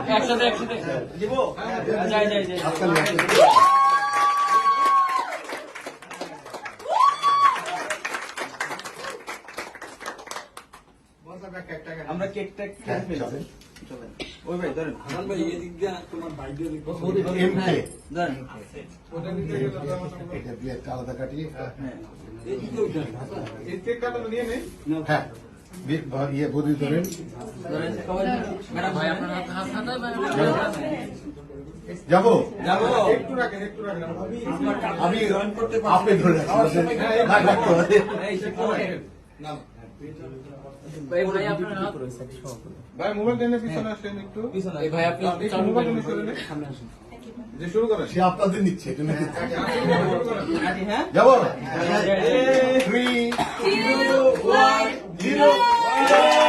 একসাথে দিব যাই যাই যাই আমরা কেকটা খেয়ে ওই ভাই ধরেন ভাই এদিক দিয়ে তোমার ভাই দিয়ে ধরেন ওটা নিতে গেলে এটা দিয়ে একটা আলাদা কাটি হ্যাঁ এদিকে ওইটা এই কেক কাটা নিয়ে নেই হ্যাঁ ইয়ে বডি ধরেন ম্যাডাম ভাই আপনার হাত যাবো যাবো একটু রাখেন আমি জয়েন করতে পারছি আপনি ধরে রাখেন না ভাই ভাই আপনার হাত ভাই মোবাইল টেনে পিছনে আসেন একটু পিছনে এই ভাই আপনি মোবাইল টেনে সামনে আসুন যে শুরু করেন সে আপনাদের নিচ্ছে এটা নাকি হ্যাঁ যাবো 3 2 1 0